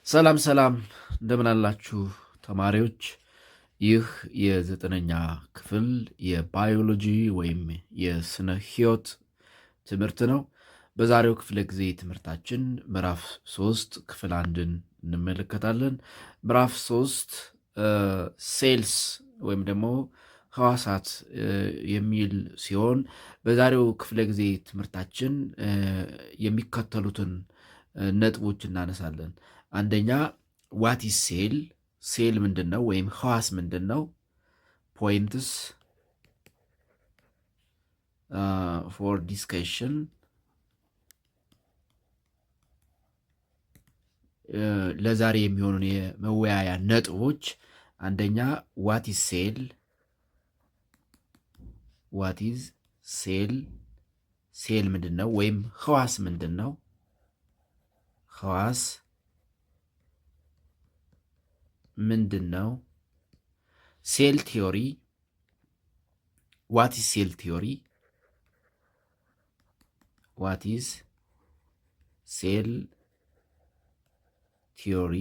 ሰላም ሰላም እንደምን አላችሁ ተማሪዎች? ይህ የዘጠነኛ ክፍል የባዮሎጂ ወይም የስነ ህይወት ትምህርት ነው። በዛሬው ክፍለ ጊዜ ትምህርታችን ምዕራፍ 3 ክፍል 1ን እንመለከታለን። ምዕራፍ 3 ሴልስ ወይም ደግሞ ህዋሳት የሚል ሲሆን በዛሬው ክፍለ ጊዜ ትምህርታችን የሚከተሉትን ነጥቦች እናነሳለን። አንደኛ ዋት ኢዝ ሴል፣ ሴል ምንድን ነው ወይም ህዋስ ምንድን ነው? ፖይንትስ ፎር ዲስከሽን። ለዛሬ የሚሆኑን የመወያያ ነጥቦች አንደኛ ዋት ኢዝ ሴል፣ ዋት ኢዝ ሴል፣ ሴል ምንድን ነው ወይም ህዋስ ምንድን ነው? ህዋስ ምንድን ነው? ሴል ቲዮሪ፣ ዋት ኢዝ ሴል ቲዮሪ፣ ዋት ኢዝ ሴል ቲዮሪ፣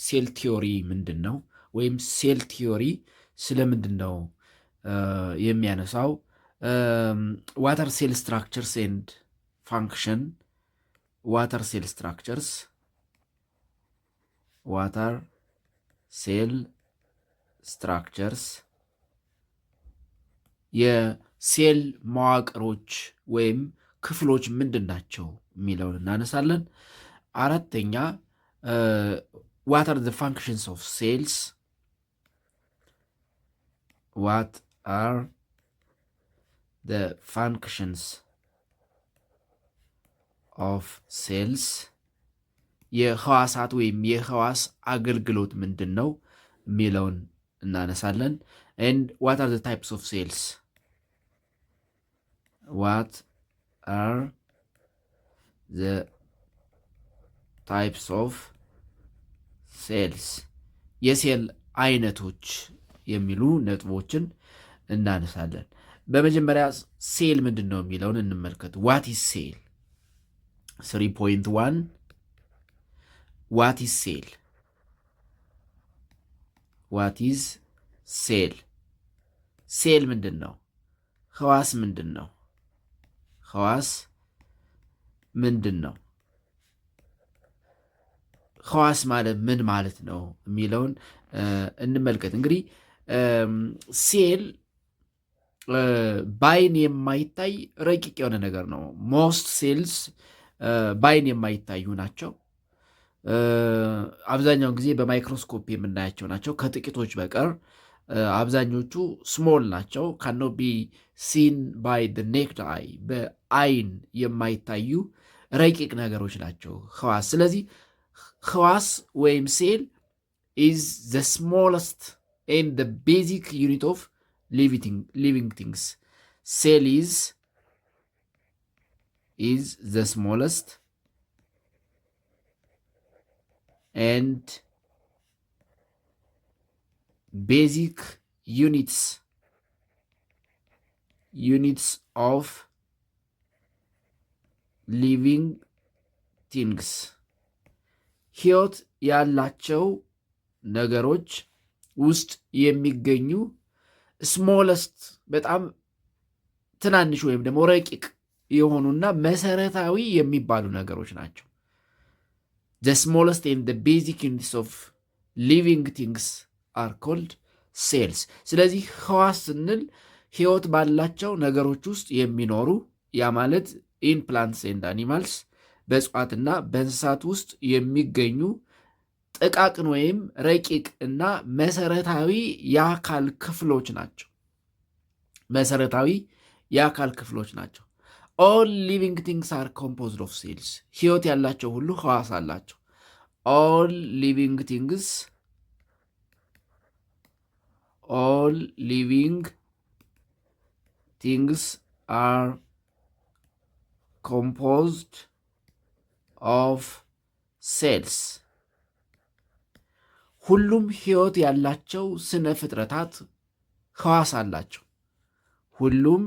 ሴል ቲዮሪ ምንድን ነው ወይም ሴል ቲዮሪ ስለምንድን ነው የሚያነሳው? ዋተር ሴል ስትራክቸርስ ኤንድ ፋንክሽን፣ ዋተር ሴል ስትራክቸርስ፣ ዋተር ሴል ስትራክቸርስ፣ የሴል መዋቅሮች ወይም ክፍሎች ምንድን ናቸው የሚለውን እናነሳለን። አራተኛ ዋት አር ዘ ፋንክሽንስ ኦፍ ሴልስ፣ ዋት አር ዘ ፋንክሽንስ ኦፍ ሴልስ፣ የህዋሳት ወይም የህዋስ አገልግሎት ምንድን ነው የሚለውን እናነሳለን። ኤንድ ዋት አር ዘ ታይፕስ ኦፍ ሴልስ፣ ዋት አር ዘ ታይፕስ ኦፍ ሴልስ፣ የሴል አይነቶች የሚሉ ነጥቦችን እናነሳለን። በመጀመሪያ ሴል ምንድን ነው የሚለውን እንመልከት። ዋት ኢዝ ሴል 3.1 ዋት ኢዝ ሴል፣ ዋት ኢዝ ሴል፣ ሴል ምንድን ነው? ህዋስ ምንድን ነው? ህዋስ ምንድን ነው? ህዋስ ማለት ምን ማለት ነው የሚለውን እንመልከት። እንግዲህ ሴል በአይን የማይታይ ረቂቅ የሆነ ነገር ነው። ሞስት ሴልስ በአይን የማይታዩ ናቸው። አብዛኛውን ጊዜ በማይክሮስኮፕ የምናያቸው ናቸው ከጥቂቶች በቀር። አብዛኞቹ ስሞል ናቸው። ካኖ ቢ ሲን ባይ ኔክድ አይ፣ በአይን የማይታዩ ረቂቅ ነገሮች ናቸው ህዋስ። ስለዚህ ህዋስ ወይም ሴል ኢዝ ዘ ስሞለስት ኤንድ ዘ ቤዚክ ዩኒት ኦፍ living things. Cell is the smallest and basic units of living things. ህይወት ያላቸው ነገሮች ውስጥ የሚገኙ ስሞለስት በጣም ትናንሽ ወይም ደግሞ ረቂቅ የሆኑና መሰረታዊ የሚባሉ ነገሮች ናቸው። the smallest and the basic units of living things are called cells. ስለዚህ ህዋስ ስንል ህይወት ባላቸው ነገሮች ውስጥ የሚኖሩ ያ ማለት in plants and animals በእጽዋትና በእንስሳት ውስጥ የሚገኙ ጥቃቅን ወይም ረቂቅ እና መሰረታዊ የአካል ክፍሎች ናቸው። መሰረታዊ የአካል ክፍሎች ናቸው። all living things are composed of cells. ህይወት ያላቸው ሁሉ ህዋስ አላቸው። all living things are composed of cells. ሁሉም ህይወት ያላቸው ስነ ፍጥረታት ህዋስ አላቸው። ሁሉም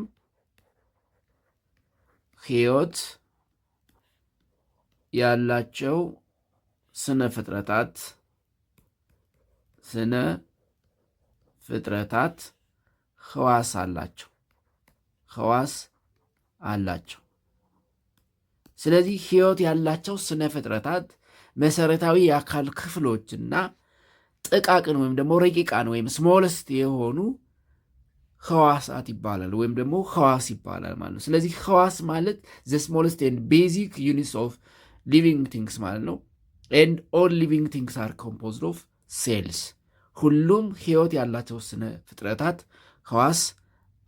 ህይወት ያላቸው ስነ ፍጥረታት ህዋስ አላቸው። ስለዚህ ህይወት ያላቸው ስነ ፍጥረታት መሰረታዊ የአካል ክፍሎችና ጥቃቅን ወይም ደግሞ ረቂቃን ወይም ስሞለስት የሆኑ ህዋሳት ይባላል ወይም ደግሞ ህዋስ ይባላል ማለት ነው። ስለዚህ ህዋስ ማለት ዘ ስሞለስት ኤንድ ቤዚክ ዩኒትስ ኦፍ ሊቪንግ ቲንግስ ማለት ነው። ኤንድ ኦል ሊቪንግ ቲንግስ አር ኮምፖዝድ ኦፍ ሴልስ። ሁሉም ህይወት ያላቸው ስነ ፍጥረታት ህዋስ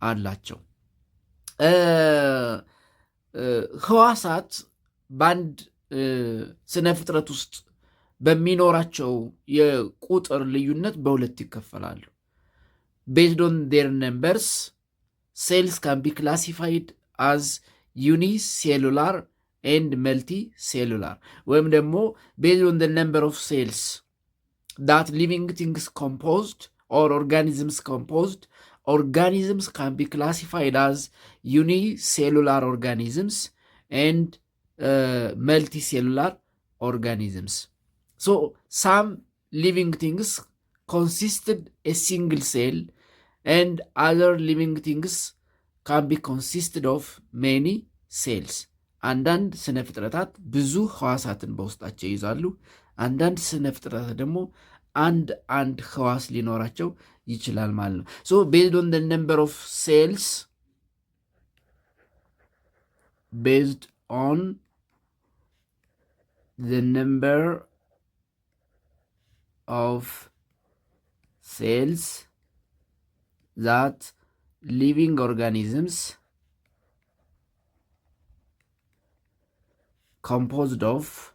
አላቸው። ህዋሳት በአንድ ስነ ፍጥረት ውስጥ በሚኖራቸው የቁጥር ልዩነት በሁለት ይከፈላሉ። ቤዝድ ኦን ዴር ነምበርስ ሴልስ ካን ቢ ክላሲፋይድ አዝ ዩኒሴሉላር ኤንድ መልቲ ሴሉላር፣ ወይም ደግሞ ቤዝድ ኦን ደ ነምበር ኦፍ ሴልስ ዳት ሊቪንግ ቲንግስ ኮምፖዝድ ኦር ኦርጋኒዝምስ ኮምፖዝድ organisms can be classified as unicellular organisms and multicellular organisms. So some living things consisted a single cell and other living things can be consisted of many cells. አንዳንድ ስነ ፍጥረታት ብዙ ህዋሳትን በውስጣቸው ይይዛሉ። አንዳንድ ስነ ፍጥረታት ደግሞ አንድ ህዋስ ሊኖራቸው ይችላል ማለት ነው። ሶ ቤዝድ ኦን ደ ነምበር ኦፍ ሴልስ based on the number of cells that living organisms composed of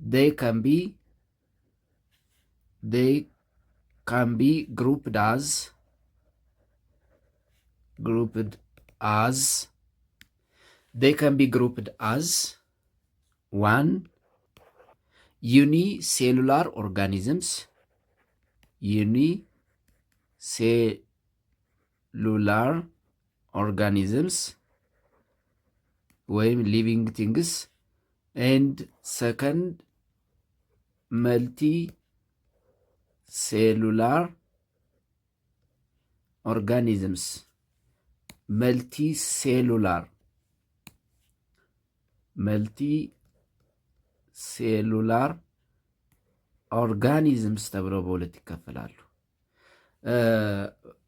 they can be grouped as 1. unicellular organisms ወይም living things, and second multicellular organisms. multicellular ኦርጋኒዝምስ ተብለው በሁለት ይከፈላሉ።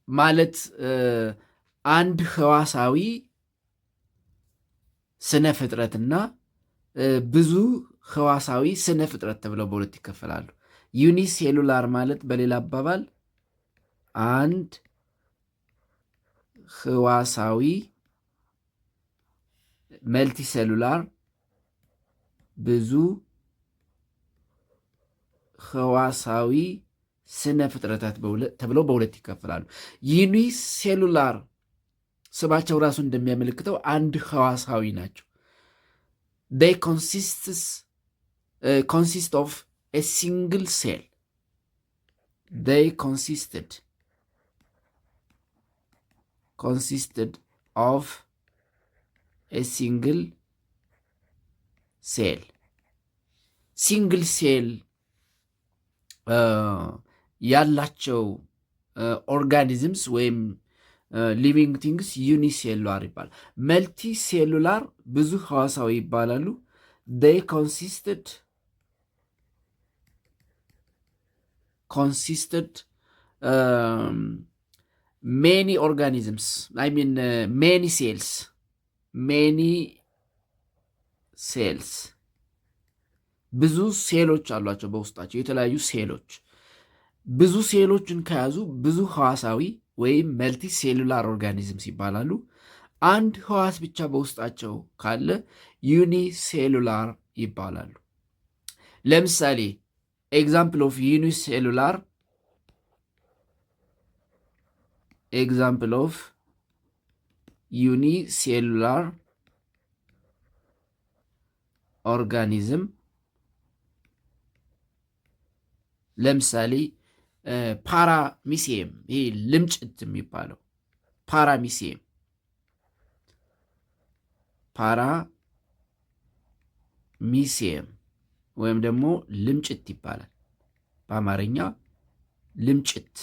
ማለት አንድ ህዋሳዊ ስነ ፍጥረትና ብዙ ህዋሳዊ ስነ ፍጥረት ተብለው በሁለት ይከፈላሉ። ዩኒሴሉላር ማለት በሌላ አባባል አንድ ህዋሳዊ፣ መልቲሴሉላር ብዙ ህዋሳዊ ስነ ፍጥረታት ተብለው በሁለት ይከፈላሉ። ዩኒሴሉላር ስማቸው ራሱ እንደሚያመለክተው አንድ ህዋሳዊ ናቸው። they consist of a single cell. they consisted of a single cell. ሲንግል ሴል ያላቸው ኦርጋኒዝምስ ወይም ሊቪንግ ቲንግስ ዩኒሴሉላር ይባላል። መልቲ ሴሉላር ብዙ ህዋሳዊ ይባላሉ። they consisted many organisms, I mean many cells ብዙ ሴሎች አሏቸው በውስጣቸው የተለያዩ ሴሎች። ብዙ ሴሎችን ከያዙ ብዙ ህዋሳዊ ወይም መልቲ ሴሉላር ኦርጋኒዝምስ ይባላሉ። አንድ ህዋስ ብቻ በውስጣቸው ካለ ዩኒሴሉላር ይባላሉ። ለምሳሌ ኤግዛምፕል ኦፍ ዩኒሴሉላር ኦርጋኒዝም ለምሳሌ ፓራሚሲየም፣ ይሄ ልምጭት የሚባለው ፓራሚሲየም ሚሴም ወይም ደግሞ ልምጭት ይባላል። በአማርኛ ልምጭት።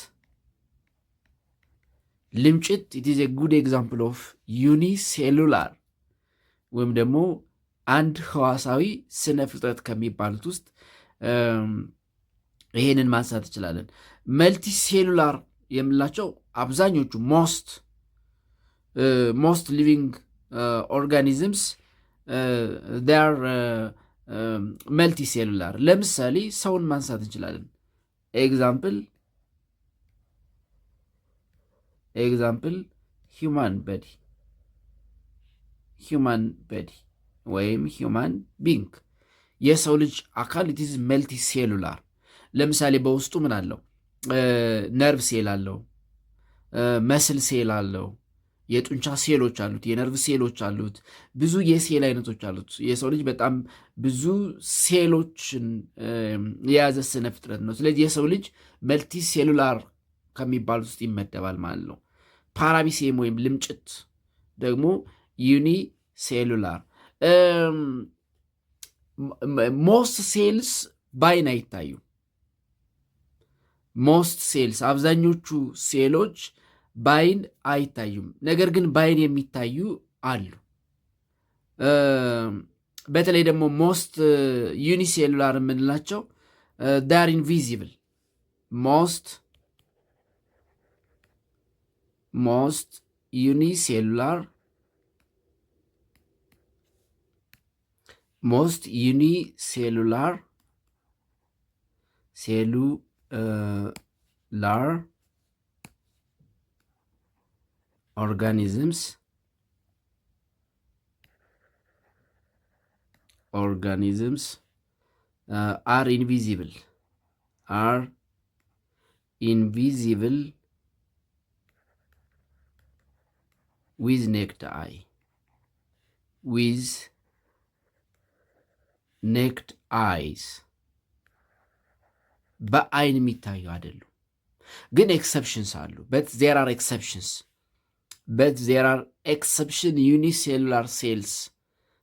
ልምጭት ኢት ኢዝ ኤ ጉድ ኤግዛምፕል ኦፍ ዩኒሴሉላር ወይም ደግሞ አንድ ህዋሳዊ ስነ ፍጥረት ከሚባሉት ውስጥ ይሄንን ማንሳት እንችላለን። መልቲሴሉላር የምላቸው አብዛኞቹ ሞስት ሊቪንግ ኦርጋኒዝምስ ር መልቲሴሉላር። ለምሳሌ ሰውን ማንሳት እንችላለን። ኤግዛምፕል ሂውማን በዲ ወይም ሂውማን ቢንግ የሰው ልጅ አካል ኢትዝ መልቲ ሴሉላር። ለምሳሌ በውስጡ ምን አለው? ነርቭ ሴል አለው፣ መስል ሴል አለው፣ የጡንቻ ሴሎች አሉት፣ የነርቭ ሴሎች አሉት፣ ብዙ የሴል አይነቶች አሉት። የሰው ልጅ በጣም ብዙ ሴሎችን የያዘ ስነ ፍጥረት ነው። ስለዚህ የሰው ልጅ መልቲ ሴሉላር ከሚባሉት ውስጥ ይመደባል ማለት ነው። ፓራሚሴም ወይም ልምጭት ደግሞ ዩኒ ሴሉላር። ሞስት ሴልስ ባይን አይታዩም። ሞስት ሴልስ አብዛኞቹ ሴሎች ባይን አይታዩም። ነገር ግን ባይን የሚታዩ አሉ። በተለይ ደግሞ ሞስት ዩኒሴሉላር የምንላቸው ዳር ኢንቪዚብል ሞስት ዩኒሴሉላር organisms are invisible with naked eye. ኔክድ አይስ በአይን የሚታዩ አይደሉም። ግን ኤክሰፕሽንስ አሉ። በት ዜር አር ኤክሰፕሽን ዩኒሴሉላር ሴልስ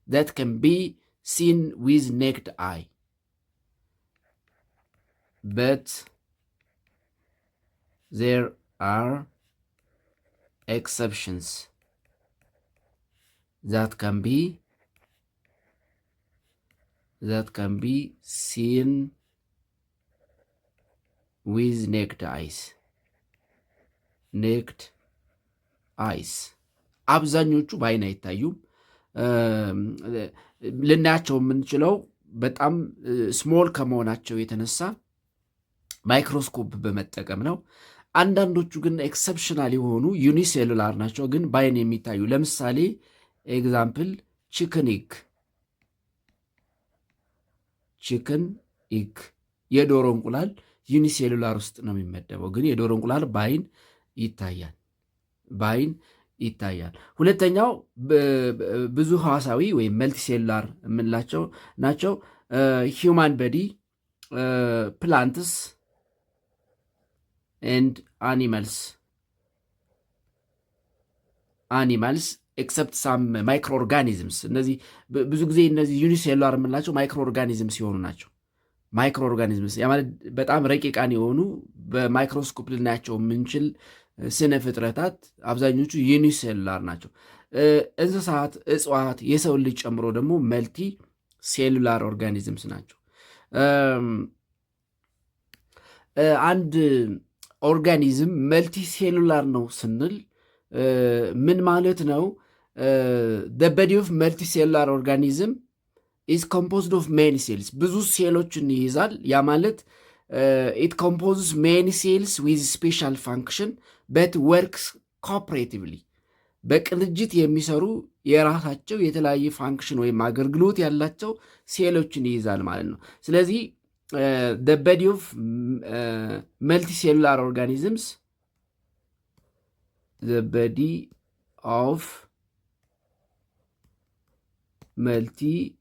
that can be seen with naked eye. But there are exceptions that can be seen with naked eyes. አብዛኞቹ በአይን አይታዩም። ልናያቸው የምንችለው በጣም ስሞል ከመሆናቸው የተነሳ ማይክሮስኮፕ በመጠቀም ነው። አንዳንዶቹ ግን ኤክሰፕሽናል የሆኑ ዩኒሴሉላር ናቸው፣ ግን በአይን የሚታዩ ለምሳሌ ኤግዛምፕል ቺክን ኢግ የዶሮ እንቁላል ዩኒሴሉላር ውስጥ ነው የሚመደበው፣ ግን የዶሮ እንቁላል በአይን ይታያል። ሁለተኛው ብዙ ህዋሳዊ ወይም መልቲሴሉላር የምንላቸው ናቸው። ሂውማን በዲ፣ ፕላንትስ ኤንድ አኒማልስ ኤክሰፕት ሳም ማይክሮ ኦርጋኒዝምስ። እነዚህ ብዙ ጊዜ እነዚህ ዩኒሴሉላር የምንላቸው ማይክሮ ኦርጋኒዝም ሲሆኑ ናቸው። ማይክሮ ኦርጋኒዝምስ ማለት በጣም ረቂቃን የሆኑ በማይክሮስኮፕ ልናያቸው የምንችል ስነ ፍጥረታት አብዛኞቹ ዩኒሴሉላር ናቸው። እንስሳት፣ እጽዋት፣ የሰው ልጅ ጨምሮ ደግሞ መልቲ ሴሉላር ኦርጋኒዝምስ ናቸው። አንድ ኦርጋኒዝም መልቲ ሴሉላር ነው ስንል ምን ማለት ነው? the body of multicellular organism is composed of many cells. ብዙ ሴሎችን ይይዛል። ያ ማለት it composes many cells with special function but works cooperatively. በቅንጅት የሚሰሩ የራሳቸው የተለያየ ፋንክሽን ወይም አገልግሎት ያላቸው ሴሎችን ይይዛል ማለት ነው። ስለዚህ the body of multicellular organisms multicellular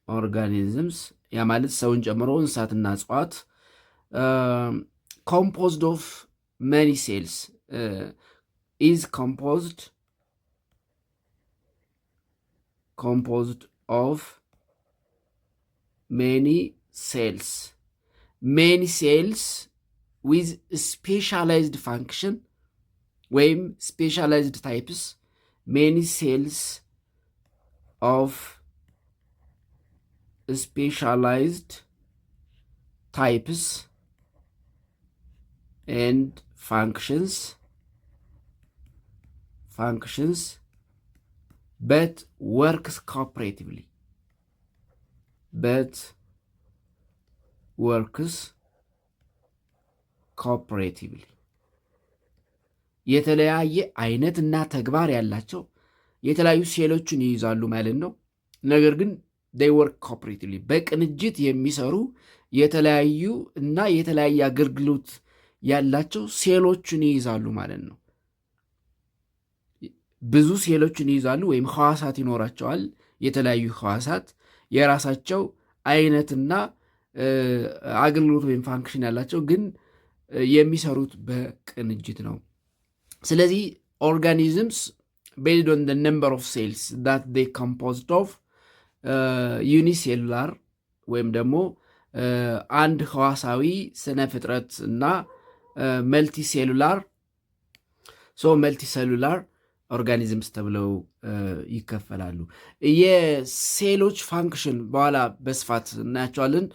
organisms ያ ማለት ሰውን ጨምሮ እንስሳትና እጽዋት composed of many cells is composed of many cells with specialized function ወይም specialized types many cells of specialized types and functions but works cooperatively የተለያየ አይነትና ተግባር ያላቸው የተለያዩ ሴሎችን ይይዛሉ ማለት ነው። ነገር ግን they work cooperatively በቅንጅት የሚሰሩ የተለያዩ እና የተለያየ አገልግሎት ያላቸው ሴሎችን ይይዛሉ ማለት ነው። ብዙ ሴሎችን ይይዛሉ ወይም ሕዋሳት ይኖራቸዋል። የተለያዩ ሕዋሳት የራሳቸው አይነትና አገልግሎት ወይም ፋንክሽን ያላቸው ግን የሚሰሩት በቅንጅት ነው። ስለዚህ ኦርጋኒዝምስ based on the number of cells that they composed of ዩኒሴሉላር ወይም ደግሞ አንድ ሕዋሳዊ ስነ ፍጥረት እና መልቲሴሉላር መልቲሴሉላር ኦርጋኒዝምስ ተብለው ይከፈላሉ። የሴሎች ፋንክሽን በኋላ በስፋት እናያቸዋለን።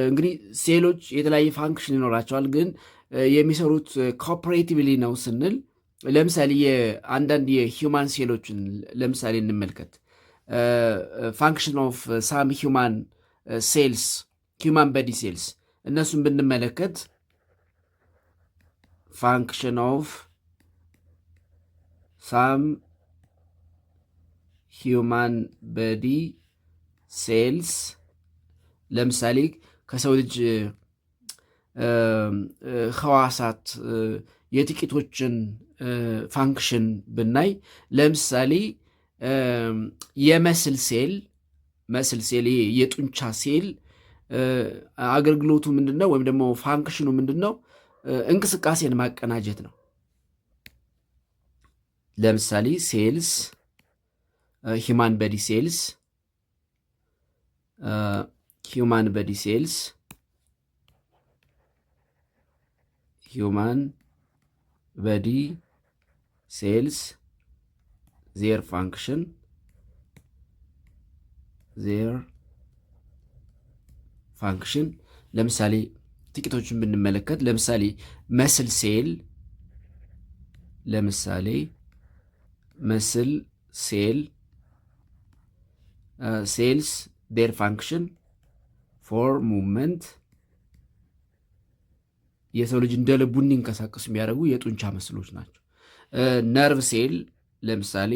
እንግዲህ ሴሎች የተለያየ ፋንክሽን ይኖራቸዋል፣ ግን የሚሰሩት ኮኦፐሬቲቭሊ ነው ስንል ለምሳሌ አንዳንድ የሂውማን ሴሎችን ለምሳሌ እንመልከት። ፋንክሽን ኦፍ ሳም ሂውማን ሴልስ ሂውማን በዲ ሴልስ እነሱን ብንመለከት ፋንክሽን ኦፍ ሳም ሂውማን በዲ ሴልስ ለምሳሌ ከሰው ልጅ ሕዋሳት የጥቂቶችን ፋንክሽን ብናይ ለምሳሌ የመስል ሴል የጡንቻ ሴል አገልግሎቱ ምንድን ነው? ወይም ደግሞ ፋንክሽኑ ምንድን ነው? እንቅስቃሴን ማቀናጀት ነው። ለምሳሌ ሴልስ ሂውማን በዲ ሴልስ ሂውማን በዲ ሴልስ ዜር ፋንክሽን ለምሳሌ ጥቂቶችን ብንመለከት ለምሳሌ መስል ሴል ሴልስ ዴር ፋንክሽን ፎር ሙቭመንት የሰው ልጅ እንደ ልቡ እንዲንቀሳቀሱ የሚያደርጉ የጡንቻ መስሎች ናቸው። ነርቭ ሴል ለምሳሌ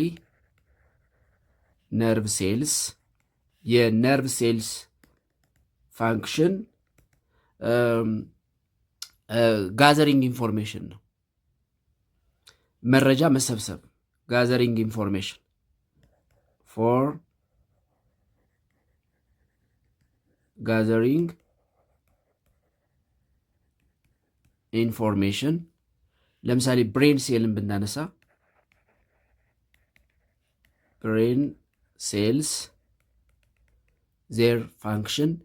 ነርቭ ሴልስ የነርቭ ሴልስ ፋንክሽን ጋዘሪንግ ኢንፎርሜሽን ነው፣ መረጃ መሰብሰብ። ጋዘሪንግ ኢንፎርሜሽን ፎር ጋዘሪንግ ኢንፎርሜሽን። ለምሳሌ ብሬን ሴልን ብናነሳ ብሬን ሴልስ their function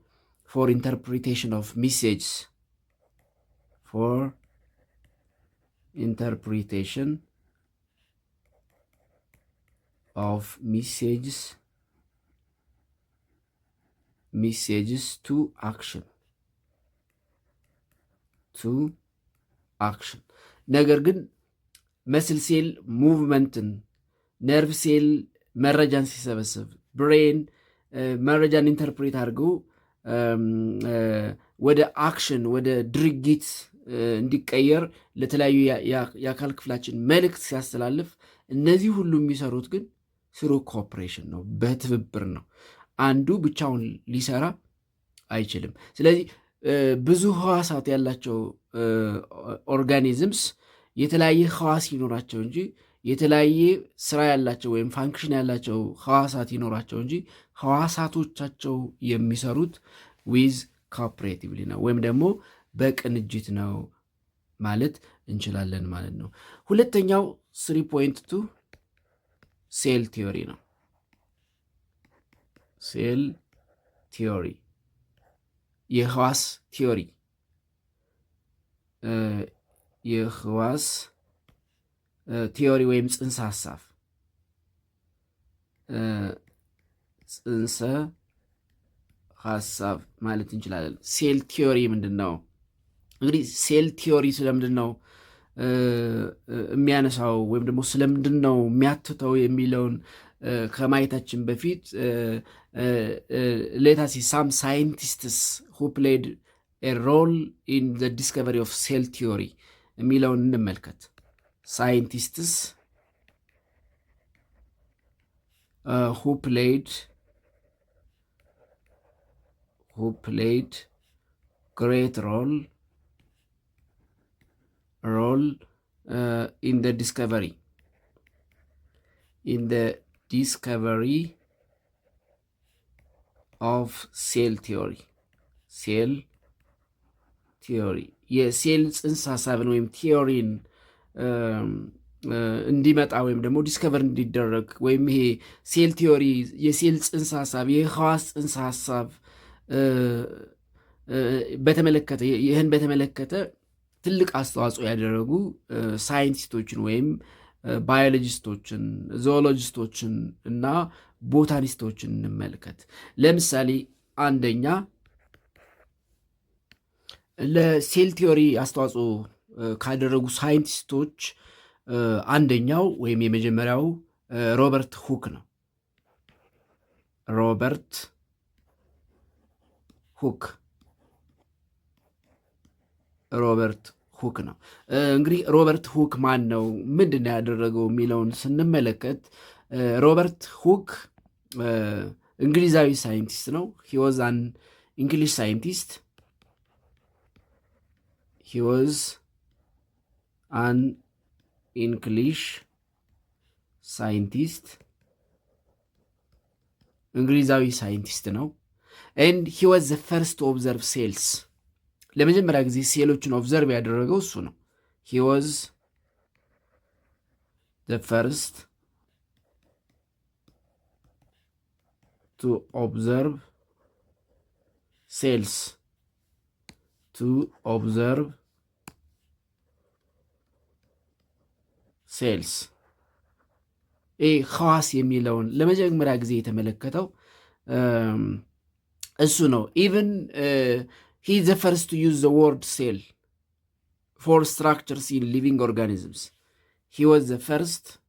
for interpretation of messages to action ነገር ግን መስል ሴል ሙቭመንትን፣ ነርቭ ሴል መረጃን ሲሰበስብ፣ ብሬን መረጃን ኢንተርፕሬት አድርገው ወደ አክሽን ወደ ድርጊት እንዲቀየር ለተለያዩ የአካል ክፍላችን መልእክት ሲያስተላልፍ፣ እነዚህ ሁሉ የሚሰሩት ግን ስሩ ኮኦፕሬሽን ነው፣ በትብብር ነው። አንዱ ብቻውን ሊሰራ አይችልም። ስለዚህ ብዙ ሕዋሳት ያላቸው ኦርጋኒዝምስ የተለያየ ሕዋስ ይኖራቸው እንጂ የተለያየ ስራ ያላቸው ወይም ፋንክሽን ያላቸው ሕዋሳት ይኖራቸው እንጂ ሕዋሳቶቻቸው የሚሰሩት ዊዝ ኮኦፕሬቲቭሊ ነው ወይም ደግሞ በቅንጅት ነው ማለት እንችላለን ማለት ነው። ሁለተኛው 3.2 ሴል ቲዮሪ ነው። ሴል ቲዮሪ የህዋስ ቲዮሪ የህዋስ ቲዮሪ ወይም ጽንሰ ሀሳብ ጽንሰ ሀሳብ ማለት እንችላለን። ሴል ቲዮሪ ምንድን ነው? እንግዲህ ሴል ቲዮሪ ስለምንድን ነው የሚያነሳው ወይም ደግሞ ስለምንድን ነው የሚያትተው የሚለውን ከማየታችን በፊት ሌታሲ ሳም ሳይንቲስትስ ሁ ፕሌድ ኤ ሮል ኢን ዘ ዲስከቨሪ ኦፍ ሴል ቲዮሪ የሚለውን እንመልከት። ሳይንቲስትስ who played great role in the discovery of cell theory የሴል ጽንሰ ሀሳብን ወይም ቲዮሪን እንዲመጣ ወይም ደግሞ ዲስከቨር እንዲደረግ ወይም ይሄ ሴል ቲዮሪ የሴል ጽንሰ ሀሳብ የህዋስ ጽንሰ ሀሳብ በተመለከተ ትልቅ አስተዋጽኦ ያደረጉ ሳይንቲስቶችን ወይም ባዮሎጂስቶችን፣ ዞኦሎጂስቶችን እና ቦታኒስቶችን እንመልከት። ለምሳሌ አንደኛ ለሴል ቲዮሪ አስተዋጽኦ ካደረጉ ሳይንቲስቶች አንደኛው ወይም የመጀመሪያው ሮበርት ሁክ ነው። ሮበርት ሁክ ነው። እንግዲህ ሮበርት ሁክ ማን ነው? ምንድን ነው ያደረገው የሚለውን ስንመለከት ሮበርት ሁክ እንግሊዛዊ ሳይንቲስት ነው። ሂ ዋዝ አን እንግሊሽ ሳይንቲስት እንግሊዛዊ ሳይንቲስት ነው። and he was the first to observe cells ለመጀመሪያ ጊዜ ሴሎችን ኦብዘርቭ ያደረገው እሱ ነው። he was the first to observe cells ህዋስ የሚለውን ለመጀመሪያ ጊዜ የተመለከተው እሱ ነው። ኢቨን he is the first to use the word cell for structures in living organisms. He was the first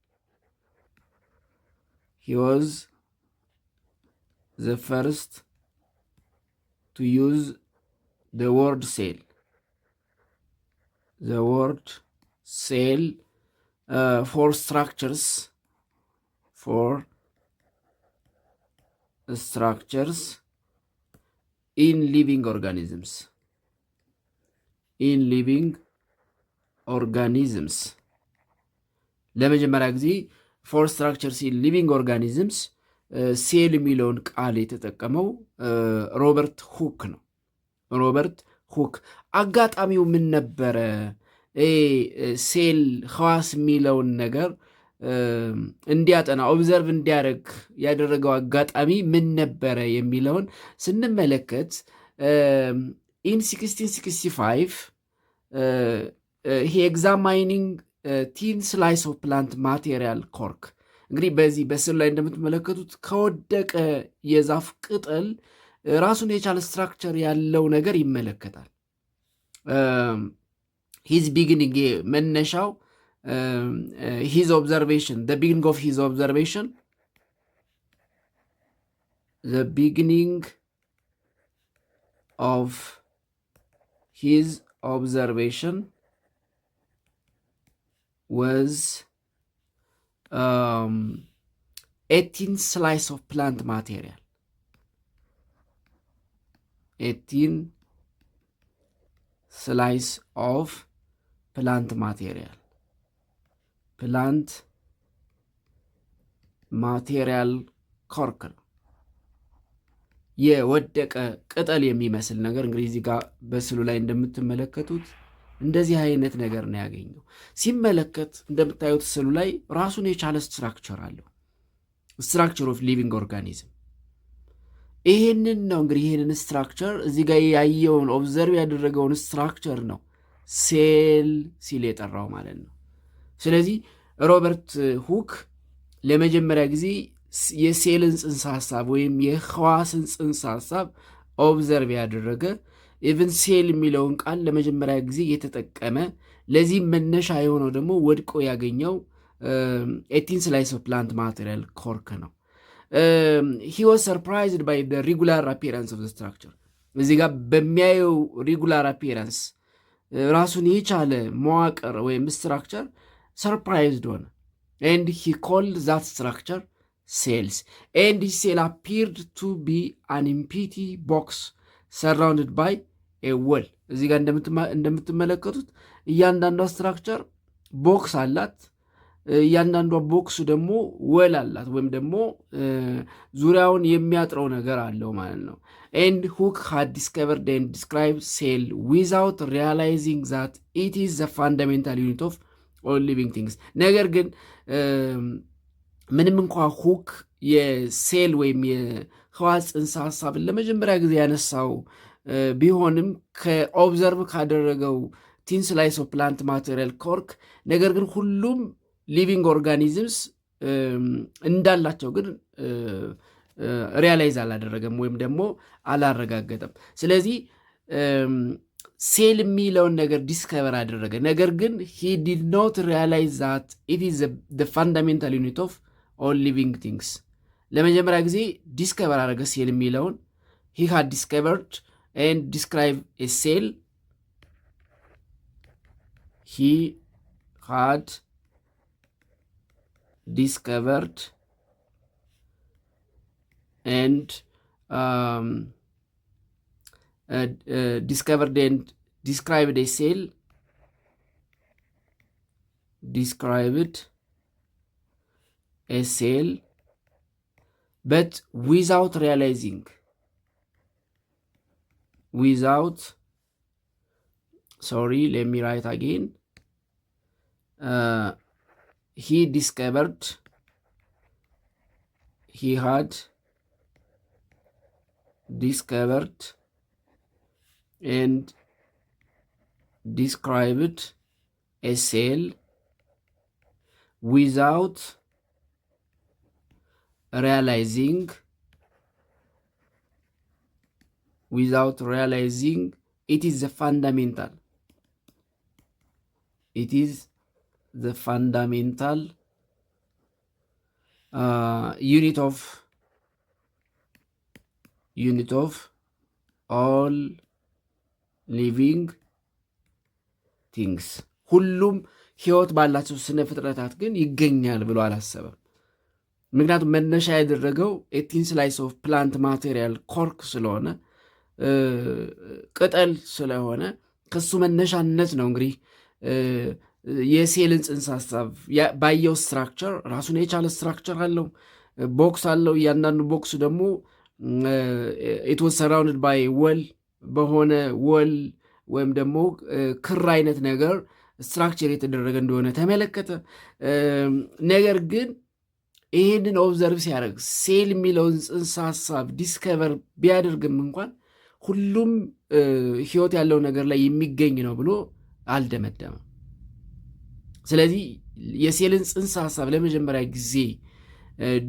to use the word cell for structures in living organisms ለመጀመሪያ ጊዜ ፎር ስትራክቸርስ ኢን ሊቪንግ ኦርጋኒዝምስ ሴል የሚለውን ቃል የተጠቀመው ሮበርት ሁክ ነው። ሮበርት ሁክ አጋጣሚው ምን ነበረ? ሴል ህዋስ የሚለውን ነገር እንዲያጠና ኦብዘርቭ እንዲያደርግ ያደረገው አጋጣሚ ምን ነበረ የሚለውን ስንመለከት ኢን 1665 ሂ ኤግዛማይኒንግ ቲን ስላይስ ኦፍ ፕላንት ማቴሪያል ኮርክ። እንግዲህ በዚህ በስዕሉ ላይ እንደምትመለከቱት ከወደቀ የዛፍ ቅጠል ራሱን የቻለ ስትራክቸር ያለው ነገር ይመለከታል። ሂዝ ቢግኒንግ መነሻው his observation, the beginning of his observation was 18 slice of plant material. 18 slice of plant material. ፕላንት ማቴሪያል ኮርክ ነው። የወደቀ ቅጠል የሚመስል ነገር እንግዲህ እዚህ ጋር በስዕሉ ላይ እንደምትመለከቱት እንደዚህ አይነት ነገር ነው ያገኘው። ሲመለከት እንደምታዩት ስዕሉ ላይ ራሱን የቻለ ስትራክቸር አለው። ስትራክቸር ኦፍ ሊቪንግ ኦርጋኒዝም ይህንን ነው እንግዲህ ይህንን ስትራክቸር እዚህ ጋር ያየውን ኦብዘርቭ ያደረገውን ስትራክቸር ነው ሴል ሲል የጠራው ማለት ነው። ስለዚህ ሮበርት ሁክ ለመጀመሪያ ጊዜ የሴልን ጽንሰ ሐሳብ ወይም የህዋስን ጽንሰ ሐሳብ ኦብዘርቭ ያደረገ ኢቨን ሴል የሚለውን ቃል ለመጀመሪያ ጊዜ የተጠቀመ ለዚህም መነሻ የሆነው ደግሞ ወድቆ ያገኘው ኤቲን ስላይስ ኦፍ ፕላንት ማቴሪያል ኮርክ ነው። he was surprised by the regular appearance of the structure እዚህ ጋር በሚያየው ሬጉላር አፒራንስ ራሱን የቻለ መዋቅር ወይም ስትራክቸር ሰርፕራይዝድ ሆነ። and he called that structure cells and this cell appeared to be an empty box surrounded by a wall እዚህ ጋር እንደምትመለከቱት እያንዳንዷ ስትራክቸር ቦክስ አላት። እያንዳንዷ ቦክሱ ደግሞ ወል አላት ወይም ደግሞ ዙሪያውን የሚያጥረው ነገር አለው ማለት ነው። and Hook had discovered and described cell without realizing that it is the fundamental unit of all living things ነገር ግን ምንም እንኳ ሁክ የሴል ወይም የህዋስ ጽንሰ ሐሳብን ለመጀመሪያ ጊዜ ያነሳው ቢሆንም ከኦብዘርቭ ካደረገው ቲን ስላይስ ኦፍ ፕላንት ማቴሪያል ኮርክ ነገር ግን ሁሉም ሊቪንግ ኦርጋኒዝምስ እንዳላቸው ግን ሪያላይዝ አላደረገም ወይም ደግሞ አላረጋገጠም። ስለዚህ ሴል የሚለውን ነገር ዲስከቨር አደረገ። ነገር ግን he did not realize that it is the fundamental unit of all living things ለመጀመሪያ ጊዜ ዲስከቨር አደረገ ሴል የሚለውን he had discovered and described a cell he had discovered and discovered and described a cell but without realizing let me write again he had discovered and described a cell without realizing it is the fundamental unit of all living things ሁሉም ህይወት ባላቸው ስነ ፍጥረታት ግን ይገኛል ብሎ አላሰበም። ምክንያቱም መነሻ ያደረገው ኤቲን ስላይስ ኦፍ ፕላንት ማቴሪያል ኮርክ ስለሆነ ቅጠል ስለሆነ ከሱ መነሻነት ነው እንግዲህ የሴልን ጽንሰ ሐሳብ ባየው ስትራክቸር ራሱን የቻለ ስትራክቸር አለው፣ ቦክስ አለው። እያንዳንዱ ቦክሱ ደግሞ it was surrounded by wall በሆነ ወል ወይም ደግሞ ክር አይነት ነገር ስትራክቸር የተደረገ እንደሆነ ተመለከተ። ነገር ግን ይህንን ኦብዘርቭ ሲያደርግ ሴል የሚለውን ጽንሰ ሐሳብ ዲስከቨር ቢያደርግም እንኳን ሁሉም ህይወት ያለው ነገር ላይ የሚገኝ ነው ብሎ አልደመደመም። ስለዚህ የሴልን ጽንሰ ሐሳብ ለመጀመሪያ ጊዜ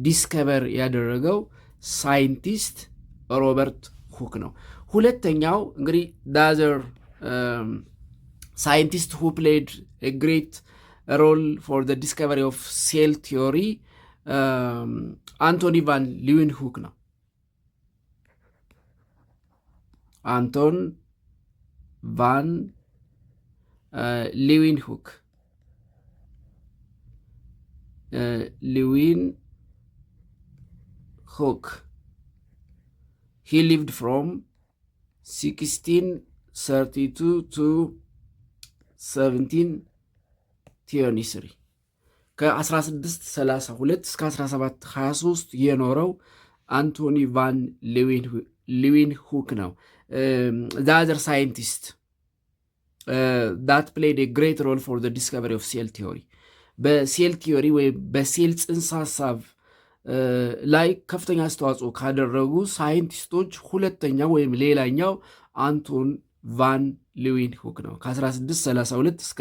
ዲስከቨር ያደረገው ሳይንቲስት ሮበርት ሁክ ነው። ሁለተኛው እንግዲህ ዳዘር ሳይንቲስት ሁ ፕሌድ ኤ ግሬት ሮል ፎር ዘ ዲስከቨሪ ኦፍ ሴል ቲዮሪ አንቶኒ ቫን ሊውንሁክ ነው። አንቶን ቫን ሊውንሁክ he lived from 1632 to 1723 ከ1632 እስከ 1723 የኖረው አንቶኒ ቫን ሊውንሁክ ነው። ዘ አዘር ሳይንቲስት that played a great role for the discovery of cell theory በሴል ቲዮሪ ወይም በሴል ጽንሰ ሀሳብ ላይ ከፍተኛ አስተዋጽኦ ካደረጉ ሳይንቲስቶች ሁለተኛው ወይም ሌላኛው አንቶን ቫን ሊውንሁክ ነው። ከ1632 እስከ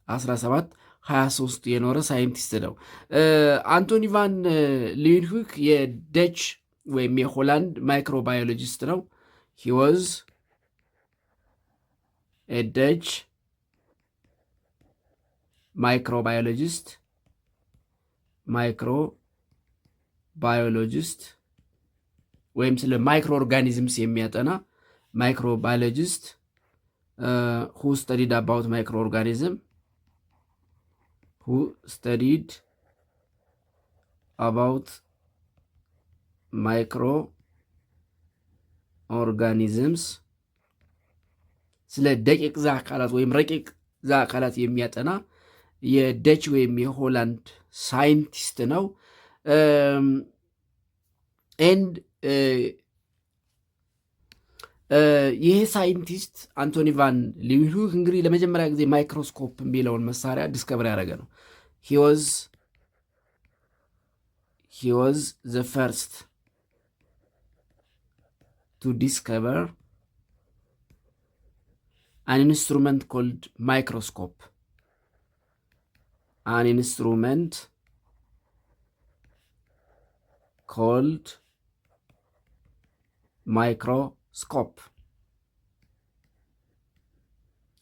1723 የኖረ ሳይንቲስት ነው። አንቶኒ ቫን ሊውንሁክ የደች ወይም የሆላንድ ማይክሮባዮሎጂስት ነው። ሂ ዋዝ ኤ ደች ማይክሮባዮሎጂስት ወይም ስለ ማይክሮ ኦርጋኒዝምስ የሚያጠና ማይክሮባዮሎጂስት who studied about microorganism ስለ ደቂቅ አካላት ወይም ረቂቅ አካላት የሚያጠና የደች ወይም የሆላንድ ሳይንቲስት ነው። ኤንድ ይሄ ሳይንቲስት አንቶኒ ቫን ሊውንሁክ እንግዲህ ለመጀመሪያ ጊዜ ማይክሮስኮፕ የሚለውን መሳሪያ ዲስከቨር ያደረገ ነው። ሂ ዋዝ ዘ ፈርስት ቱ ዲስከቨር አን ኢንስትሩመንት ኮልድ ማይክሮስኮፕ an instrument called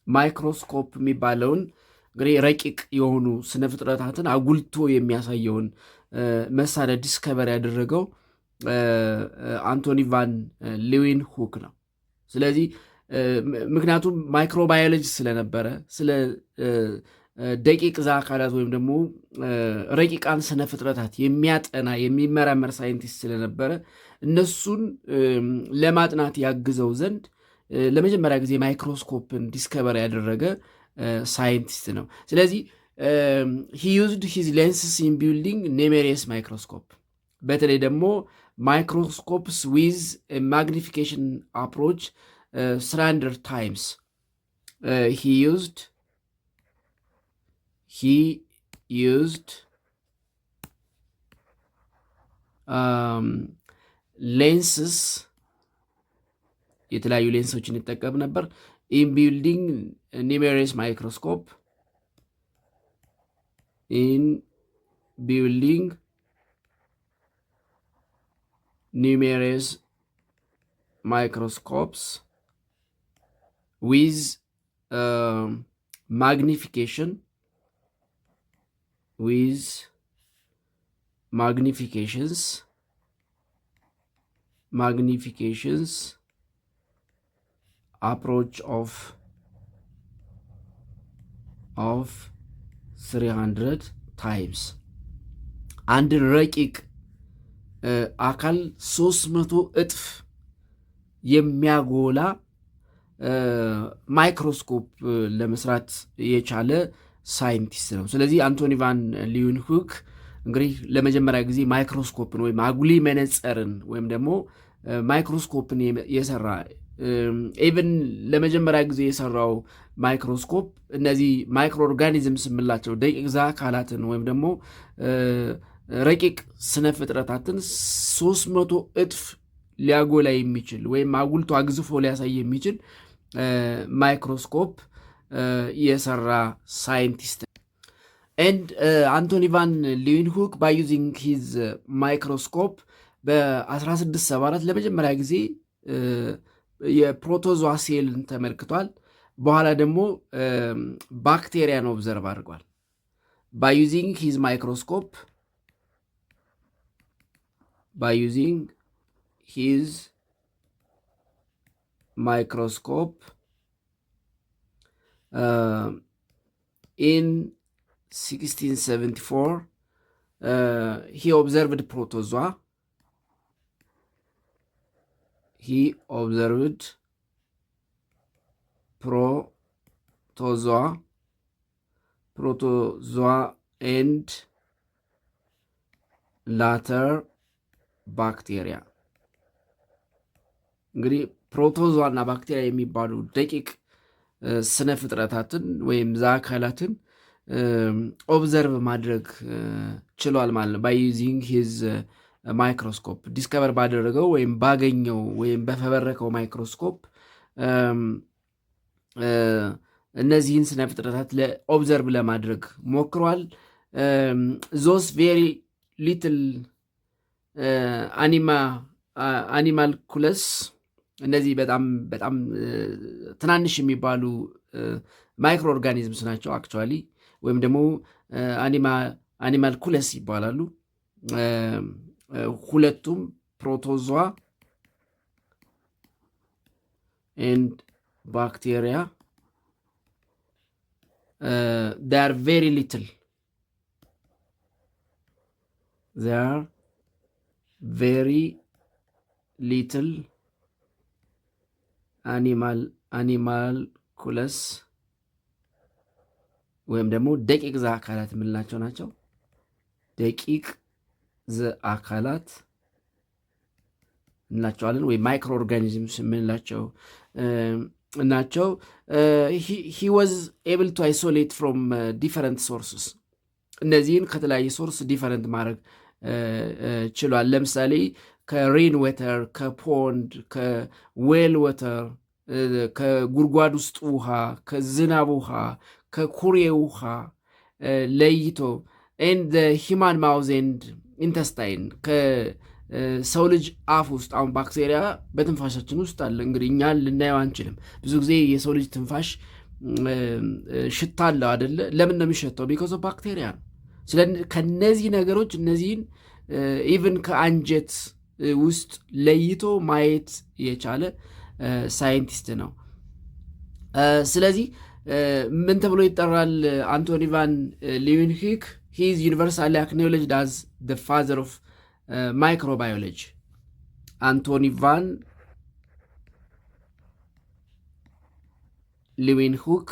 ማይክሮስኮፕ የሚባለውን እንግዲህ ረቂቅ የሆኑ ስነ ፍጥረታትን አጉልቶ የሚያሳየውን መሳሪያ ዲስከቨር ያደረገው አንቶኒ ቫን ሊውንሁክ ነው። ስለዚህ ምክንያቱም ማይክሮባዮሎጂ ስለነበረ ስለ ደቂቅ አካላት ወይም ደግሞ ረቂቃን ስነ ፍጥረታት የሚያጠና የሚመራመር ሳይንቲስት ስለነበረ እነሱን ለማጥናት ያግዘው ዘንድ ለመጀመሪያ ጊዜ ማይክሮስኮፕን ዲስከቨር ያደረገ ሳይንቲስት ነው። ስለዚህ he used his lenses in building numerous microscope በተለይ ደግሞ ማይክሮስኮፕስ with a magnification approach 300 times he used ሌንስስ የተለያዩ ሌንሶችን ይጠቀም ነበር። ኢን ቢልዲንግ ኒሜሪየስ ማይክሮስኮፕ ዊዝ magnifications approach of 300 times አንድን ረቂቅ አካል 300 እጥፍ የሚያጎላ ማይክሮስኮፕ ለመስራት የቻለ ሳይንቲስት ነው። ስለዚህ አንቶኒ ቫን ሊውንሁክ እንግዲህ ለመጀመሪያ ጊዜ ማይክሮስኮፕን ወይም አጉሊ መነጽርን ወይም ደግሞ ማይክሮስኮፕን የሰራ ኢቨን ለመጀመሪያ ጊዜ የሰራው ማይክሮስኮፕ እነዚህ ማይክሮ ኦርጋኒዝምስ የምላቸው ደቂቅ አካላትን ወይም ደግሞ ረቂቅ ስነ ፍጥረታትን 300 እጥፍ ሊያጎላ የሚችል ወይም አጉልቶ አግዝፎ ሊያሳይ የሚችል ማይክሮስኮፕ የሰራ ሳይንቲስት and Anthony van Leeuwenhoek by using his microscope በ1674 ለመጀመሪያ ጊዜ የፕሮቶዞዋ ሴልን ተመልክቷል። በኋላ ደግሞ ባክቴሪያን ኦብዘርቭ አድርጓል። by using his microscope in 1674 he observed protozoa. and later bacteria እንግዲህ ፕሮቶዞዋ እና ባክቴሪያ የሚባሉ ደቂቅ ስነ ፍጥረታትን ወይም አካላትን ኦብዘርቭ ማድረግ ችሏል ማለት ነው። ባይ ዩዚንግ ሂዝ ማይክሮስኮፕ ዲስከቨር ባደረገው ወይም ባገኘው ወይም በፈበረከው ማይክሮስኮፕ እነዚህን ስነ ፍጥረታት ኦብዘርቭ ለማድረግ ሞክሯል። ዞስ ቬሪ ሊትል አኒማል ኩለስ እነዚህ በጣም በጣም ትናንሽ የሚባሉ ማይክሮ ኦርጋኒዝምስ ናቸው አክቹዋሊ፣ ወይም ደግሞ አኒማል ኩለስ ይባላሉ። ሁለቱም ፕሮቶዟ ኤንድ ባክቴሪያ they are very little. They are very little animalculous ወይም ደግሞ ደቂቅ ዘ አካላት የምንላቸው ናቸው። ደቂቅ ዘ አካላት እንላቸዋለን ወይም ማይክሮ ኦርጋኒዝምስ የምንላቸው ናቸው። ሂ ዋዝ ኤብል ቱ አይሶሌት ፍሮም ዲፈረንት ሶርስስ እነዚህን ከተለያየ ሶርስ ዲፈረንት ማድረግ ችሏል። ለምሳሌ ከሬን ወተር፣ ከፖንድ፣ ከዌል ወተር፣ ከጉድጓድ ውስጥ ውሃ፣ ከዝናብ ውሃ፣ ከኩሬ ውሃ ለይቶ ኤንድ ሂማን ማውዝ ኤንድ ኢንተስታይን ሰው ልጅ አፍ ውስጥ አሁን ባክቴሪያ በትንፋሻችን ውስጥ አለ። እንግዲህ እኛ ልናየው አንችልም። ብዙ ጊዜ የሰው ልጅ ትንፋሽ ሽታ አለው አደለ? ለምን ነው የሚሸተው? ቢኮዝ ኦፍ ባክቴሪያ ነው። ከነዚህ ነገሮች እነዚህን ኢቭን ከአንጀት ውስጥ ለይቶ ማየት የቻለ ሳይንቲስት ነው። ስለዚህ ምን ተብሎ ይጠራል? አንቶኒ ቫን ሊውንሂክ ሂ ኢዝ ዩኒቨርሳሊ አክኖሌጅድ አዝ ዘ ፋዘር ኦፍ ማይክሮባዮሎጂ። አንቶኒ ቫን ሊውንሁክ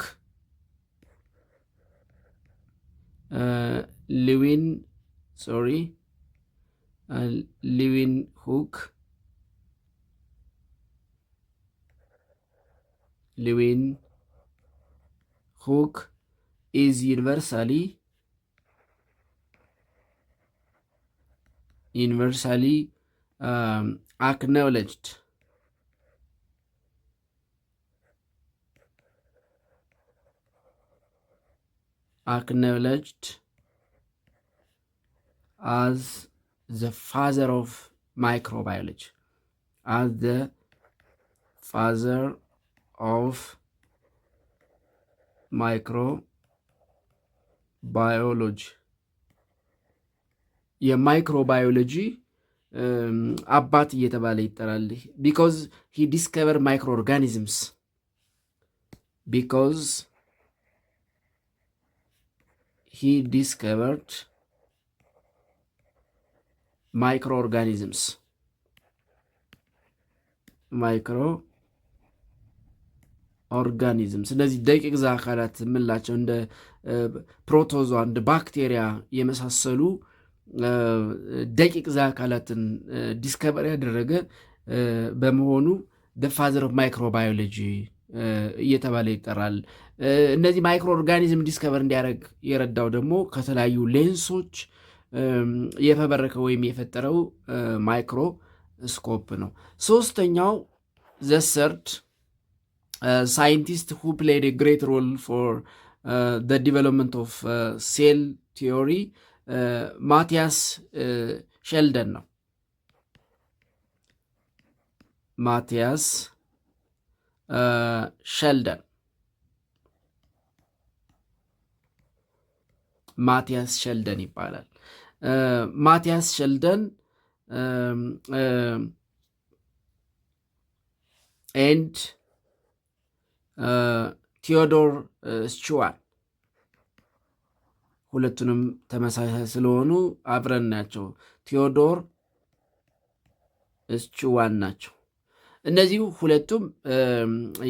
Leeuwenhoek is universally acknowledged as the father of microbiology, as the father of microbiology. የማይክሮባዮሎጂ አባት እየተባለ ይጠራል። ቢኮዝ ሂ ዲስከቨር ማይክሮ ኦርጋኒዝምስ ቢኮዝ ሂ ዲስከቨርድ ማይክሮ ኦርጋኒዝምስ እነዚህ ደቂቅ ዘ አካላት የምንላቸው እንደ ፕሮቶዟ እንደ ባክቴሪያ የመሳሰሉ ደቂቅ ዘ አካላትን ዲስከቨር ያደረገ በመሆኑ ደ ፋዘር ኦፍ ማይክሮባዮሎጂ እየተባለ ይጠራል። እነዚህ ማይክሮ ኦርጋኒዝም ዲስከቨር እንዲያደርግ የረዳው ደግሞ ከተለያዩ ሌንሶች የፈበረከ ወይም የፈጠረው ማይክሮስኮፕ ነው። ሶስተኛው ዘ ሰርድ ሳይንቲስት ሁ ፕሌይድ ኤ ግሬት ሮል ፎር ዘ ዲቨሎፕመንት ኦፍ ሴል ቲዮሪ ማቲያስ ሼልደን ነው። ማቲያስ ሼልደን ይባላል። ማቲያስ ሼልደን ኤንድ ቴዎዶር ስቹዋርት ሁለቱንም ተመሳሳይ ስለሆኑ አብረን ናቸው። ቴዎዶር ስቹዋርት ናቸው። እነዚህ ሁለቱም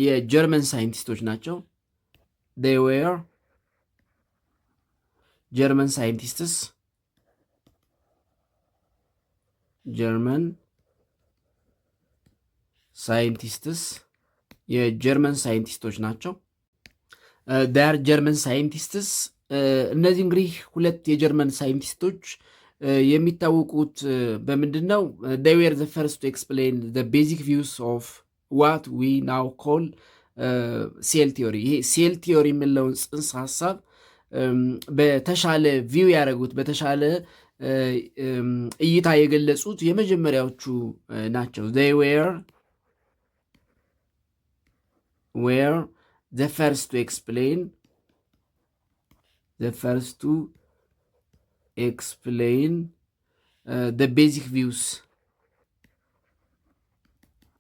የጀርመን ሳይንቲስቶች ናቸው። they were ጀርመን ሳይንቲስትስ የጀርመን ሳይንቲስቶች ናቸው። ዳር ጀርመን ሳይንቲስትስ። እነዚህ እንግዲህ ሁለት የጀርመን ሳይንቲስቶች የሚታወቁት በምንድን ነው? they were the first to explain the basic views of what we now call ሴል ቲዮሪ። ይሄ ሴል ቲዮሪ የምንለውን ጽንሰ ሀሳብ በተሻለ ቪው ያደረጉት በተሻለ እይታ የገለጹት የመጀመሪያዎቹ ናቸው። they were the first to explain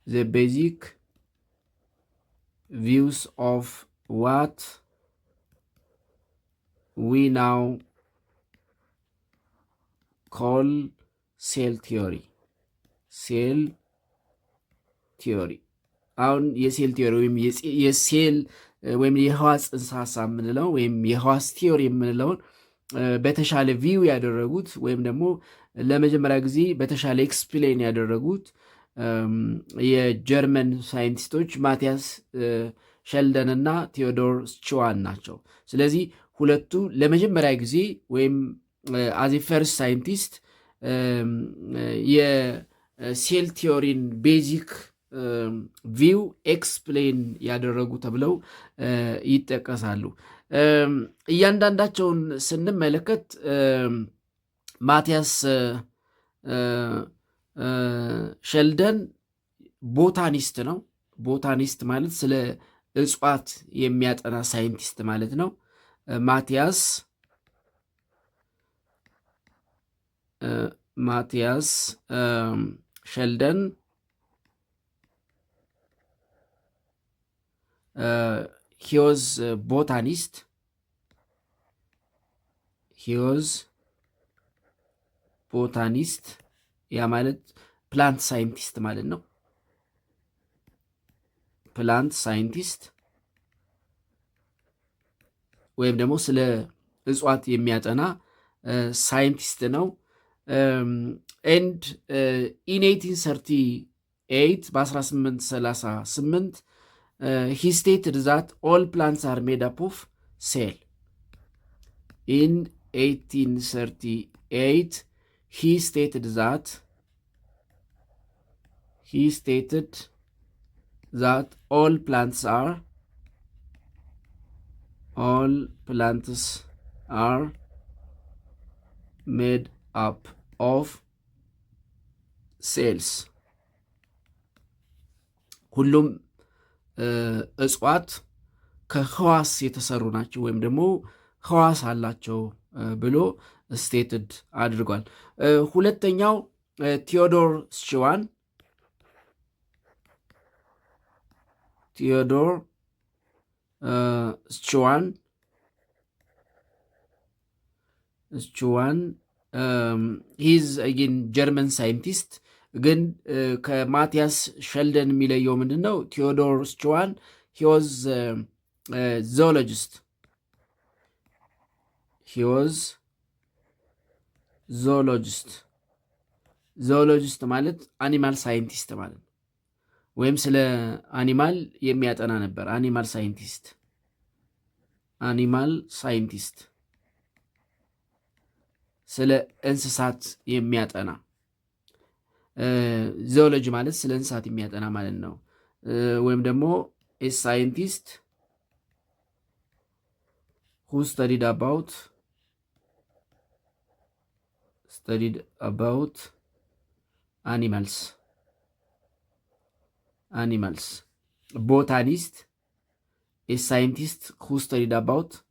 the basic views of what we now call ሴል ቲዮሪ። አሁን የሴል ቲዮሪ ወይም የሴል ወይም የህዋስ ጽንሰ ሀሳብ የምንለው ወይም የህዋስ ቲዮሪ የምንለውን በተሻለ ቪው ያደረጉት ወይም ደግሞ ለመጀመሪያ ጊዜ በተሻለ ኤክስፕሌን ያደረጉት የጀርመን ሳይንቲስቶች ማቲያስ ሸልደን እና ቴዎዶር ስችዋን ናቸው። ስለዚህ ሁለቱ ለመጀመሪያ ጊዜ ወይም አዚ ፈርስት ሳይንቲስት የሴል ቲዮሪን ቤዚክ ቪው ኤክስፕሌን ያደረጉ ተብለው ይጠቀሳሉ። እያንዳንዳቸውን ስንመለከት ማቲያስ ሸልደን ቦታኒስት ነው። ቦታኒስት ማለት ስለ እጽዋት የሚያጠና ሳይንቲስት ማለት ነው። ማቲያስ ሸልደን he was botanist. ያ ማለት ፕላንት ሳይንቲስት ማለት ነው። ፕላንት ሳይንቲስት ወይም ደግሞ ስለ እጽዋት የሚያጠና ሳይንቲስት ነው። ኤንድ ኢን 1838 በ1838 he stated that all plants are made up of cell. In 1838 he stated that all plants are made up of cells. ሁሉም እጽዋት ከህዋስ የተሰሩ ናቸው ወይም ደግሞ ህዋስ አላቸው ብሎ ስቴትድ አድርጓል። ሁለተኛው ቴዎዶር ስችዋን ሂዝ አጌን ጀርመን ሳይንቲስት ግን ከማቲያስ ሸልደን የሚለየው ምንድን ነው? ቴዎዶር ስችዋን he was zoologist ማለት አኒማል ሳይንቲስት ማለት ነው። ወይም ስለ አኒማል የሚያጠና ነበር። አኒማል ሳይንቲስት ስለ እንስሳት የሚያጠና ዞሎጂ ማለት ስለ እንስሳት የሚያጠና ማለት ነው። ወይም ደግሞ a scientist who studied about animals. Botanist, a scientist who studied about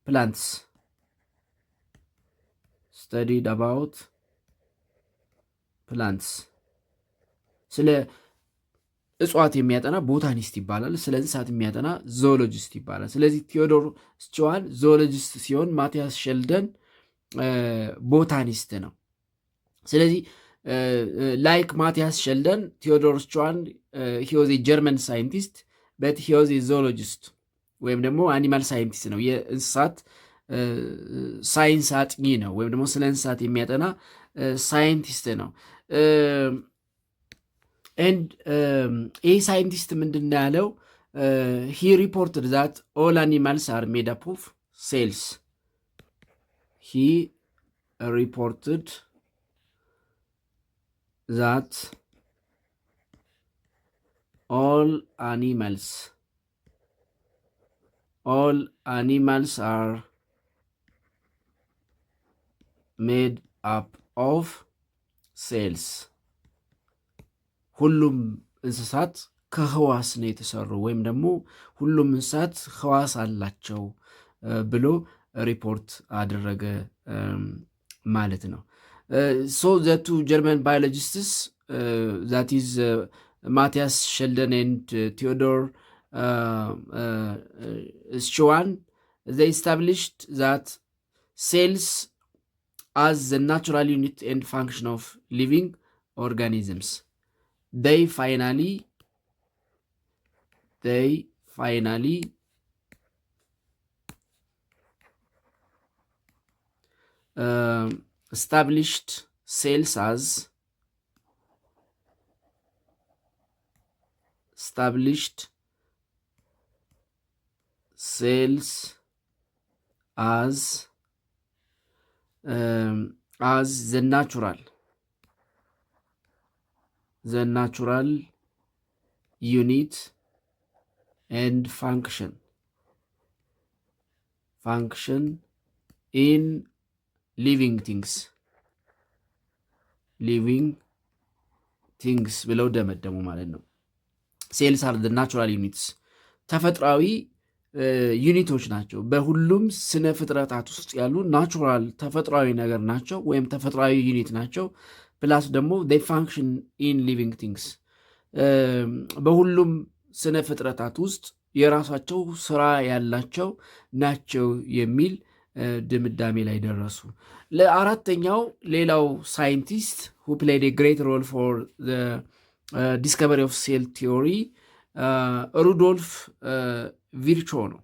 plants. ስለ እጽዋት የሚያጠና ቦታኒስት ይባላል። ስለ እንስሳት የሚያጠና ዞሎጂስት ይባላል። ስለዚህ ቴዎዶር ስችዋን ዞሎጂስት ሲሆን ማቲያስ ሸልደን ቦታኒስት ነው። ስለዚህ ላይክ ማቲያስ ሸልደን ቴዎዶር ስችዋን ሂ ዋዝ ጀርመን ሳይንቲስት በት ሂ ዋዝ ዞሎጂስት ወይም ደግሞ አኒማል ሳይንቲስት ነው። የእንስሳት ሳይንስ አጥኚ ነው ወይም ደግሞ ስለ እንስሳት የሚያጠና ሳይንቲስት ነው። ኤንድ ይህ ሳይንቲስት ምንድን ነው ያለው? he reported that all animals are made up of cells. He reported that all animals are made up of ሴልስ ሁሉም እንስሳት ከህዋስ ነው የተሰሩ ወይም ደግሞ ሁሉም እንስሳት ህዋስ አላቸው ብሎ ሪፖርት አደረገ ማለት ነው። ሶ ዘ ቱ ጀርመን ባዮሎጂስትስ ዛት ኢዝ ማቲያስ ሸልደን ኤንድ ቴዎዶር ስችዋን they established that cells as the natural unit and function of living organisms. They finally established cells as the natural unit and function in living things ብለው ደመደሙ ማለት ነው። ሴልስ አር ናቹራል ዩኒትስ ተፈጥሯዊ ዩኒቶች ናቸው። በሁሉም ስነ ፍጥረታት ውስጥ ያሉ ናቹራል ተፈጥሯዊ ነገር ናቸው ወይም ተፈጥሯዊ ዩኒት ናቸው። ፕላስ ደግሞ they function in living things በሁሉም ስነ ፍጥረታት ውስጥ የራሳቸው ስራ ያላቸው ናቸው የሚል ድምዳሜ ላይ ደረሱ። ለአራተኛው ሌላው ሳይንቲስት who played a great role for the discovery of cell theory ሩዶልፍ ቪርቾ ነው።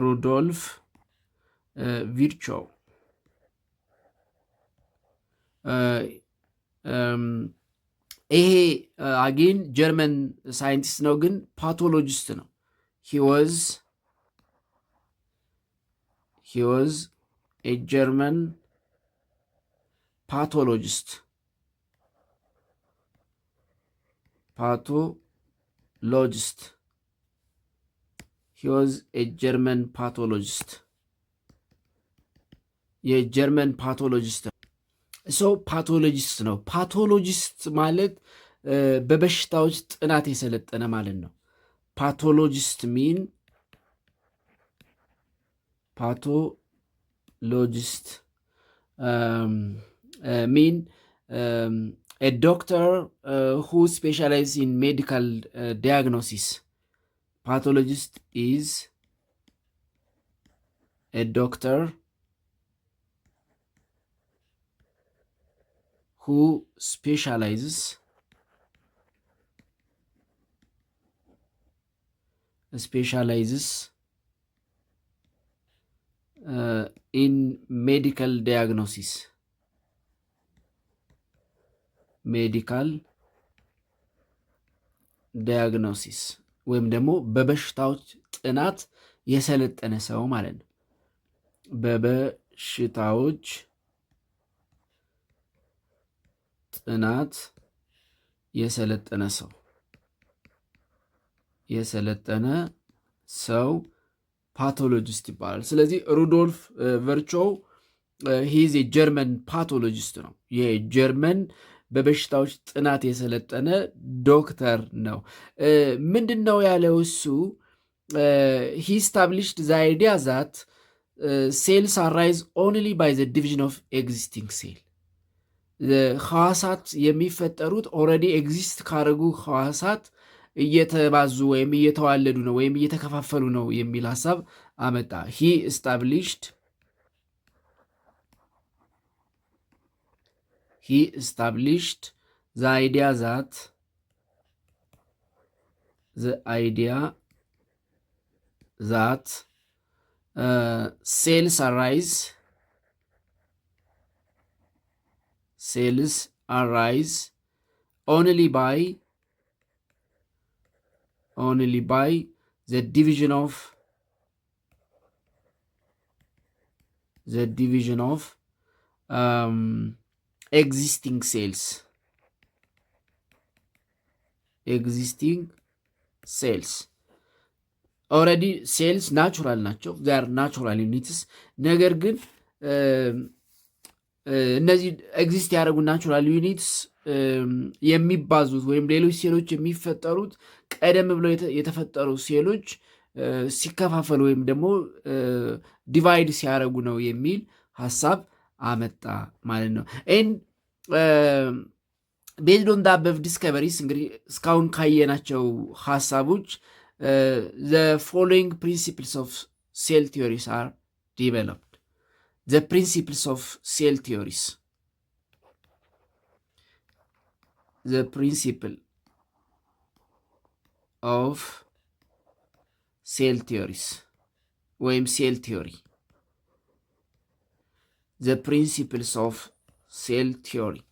ሩዶልፍ ቪርቾ ይሄ አጌን ጀርመን ሳይንቲስት ነው፣ ግን ፓቶሎጂስት ነው። he was a German pathologist. He was a German pathologist. የጀርመን ፓቶሎጂስት ሰው ፓቶሎጂስት ነው። ፓቶሎጂስት ማለት በበሽታዎች ጥናት የሰለጠነ ማለት ነው። ፓቶሎጂስት ሚን a doctor who specializes in medical diagnosis. Pathologist is a doctor who specializes in medical diagnosis. ወይም ደግሞ በበሽታዎች ጥናት የሰለጠነ ሰው ማለት ነው። በበሽታዎች ጥናት የሰለጠነ ሰው ፓቶሎጂስት ይባላል። ስለዚህ ሩዶልፍ ቨርቾው ሂዝ የጀርመን ፓቶሎጂስት ነው። የጀርመን በበሽታዎች ጥናት የሰለጠነ ዶክተር ነው። ምንድን ነው ያለው እሱ? ሂ ስታብሊሽድ ዘ አይዲያ ዛት ሴልስ አራይዝ ኦንሊ ባይ ዘ ዲቪዥን ኦፍ ኤግዚስቲንግ ሴል። ህዋሳት የሚፈጠሩት ኦልሬዲ ኤግዚስት ካደረጉ ህዋሳት እየተባዙ ወይም እየተዋለዱ ነው ወይም እየተከፋፈሉ ነው የሚል ሀሳብ አመጣ። ሂ ስታብሊሽድ the idea that cells arise only by only by the division of existing cells. ኦልሬዲ ሴልስ ናቹራል ናቸው፣ ዛር ናቹራል ዩኒትስ። ነገር ግን እነዚህ ኤግዚስት ያደረጉ ናቹራል ዩኒትስ የሚባዙት ወይም ሌሎች ሴሎች የሚፈጠሩት ቀደም ብለው የተፈጠሩ ሴሎች ሲከፋፈሉ ወይም ደግሞ ዲቫይድ ሲያደርጉ ነው የሚል ሀሳብ አመጣ ማለት ነው። ቤዝድ ኦን ዘ አበቭ ዲስከቨሪስ እንግዲህ እስካሁን ካየናቸው ሀሳቦች the following principles of cell theories are developed. The principles of cell theories. The principle of cell theories. ወይም cell theory. The principles of cell theory.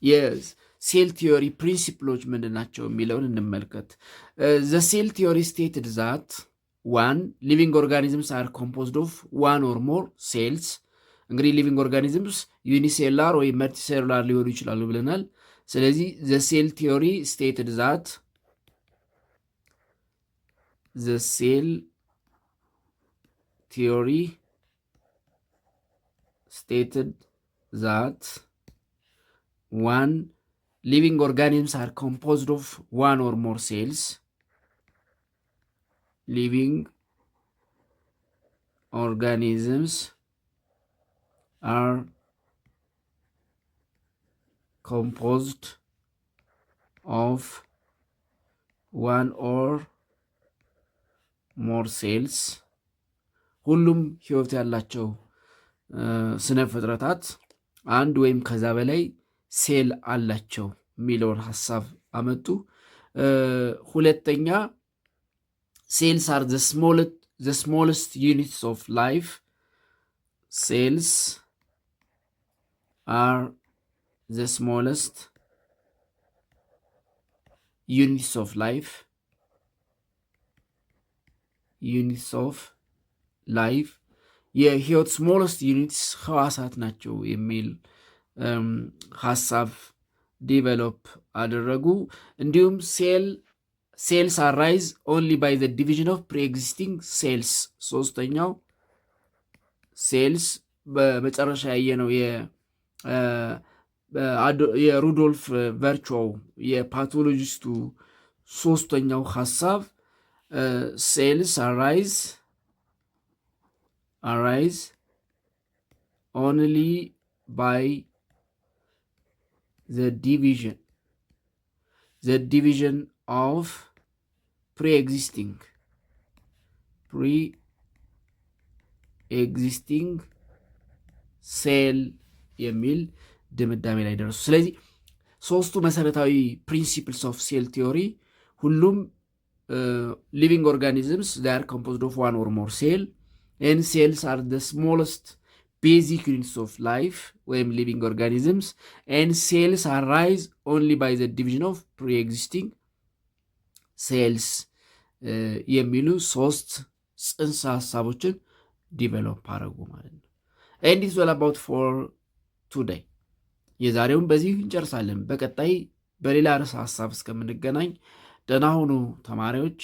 Yes. ሴል ቲዮሪ ፕሪንሲፕሎች ምንድን ናቸው የሚለውን እንመልከት። ዘ ሴል ቲዮሪ ስቴትድ ዛት ዋን ሊቪንግ ኦርጋኒዝምስ አር ኮምፖዝድ ኦፍ ዋን ኦር ሞር ሴልስ። እንግዲህ ሊቪንግ ኦርጋኒዝምስ ዩኒሴሉላር ወይም መልቲሴሉላር ሊሆኑ ይችላሉ ብለናል። ስለዚህ ዘ ሴል ቲዮሪ ስቴትድ ዛት ዘ ሴል ቲዮሪ ስቴትድ ዛት ዋን living organisms are composed of one or more cells. Living organisms are composed of one or more cells. ሁሉም ህይወት ያላቸው ስነ ፍጥረታት አንድ ወይም ከዛ በላይ ሴል አላቸው የሚለውን ሀሳብ አመጡ። ሁለተኛ ሴልስ አር ዘ ስሞለስት ዩኒትስ ኦፍ ላይፍ። ሴልስ አር ዘ ስሞለስት ዩኒትስ ኦፍ ላይፍ የህይወት ስሞለስት ዩኒትስ ህዋሳት ናቸው የሚል ሀሳብ ዲቨሎፕ አደረጉ። እንዲሁም ሴልስ አራይዝ ኦንሊ ባይ ዘ ዲቪዥን ኦፍ ፕሪኤግዚስቲንግ ሴልስ። ሶስተኛው ሴልስ በመጨረሻ ያየነው የሩዶልፍ ቨርቹዋው የፓቶሎጂስቱ ሶስተኛው ሀሳብ ሴልስ አራይዝ ኦንሊ ባይ the division of pre-existing ሴል የሚል ድምዳሜ ላይ ደረሱ። ስለዚህ ሶስቱ መሰረታዊ ፕሪንሲፕልስ ኦፍ ሴል ቲዮሪ ሁሉም ሊቪንግ ኦርጋኒዝምስ they are composed of one or more cell and cells are the smallest basic units of life ወይም living organisms and cells arise only by the division of pre-existing cells የሚሉ ሶስት ጽንሰ ሀሳቦችን ዲቨሎፕ አደረጉ ማለት ነው። and it's all about for today። የዛሬውን በዚህ እንጨርሳለን። በቀጣይ በሌላ ርዕሰ ሀሳብ እስከምንገናኝ ደህና ሁኑ ተማሪዎች።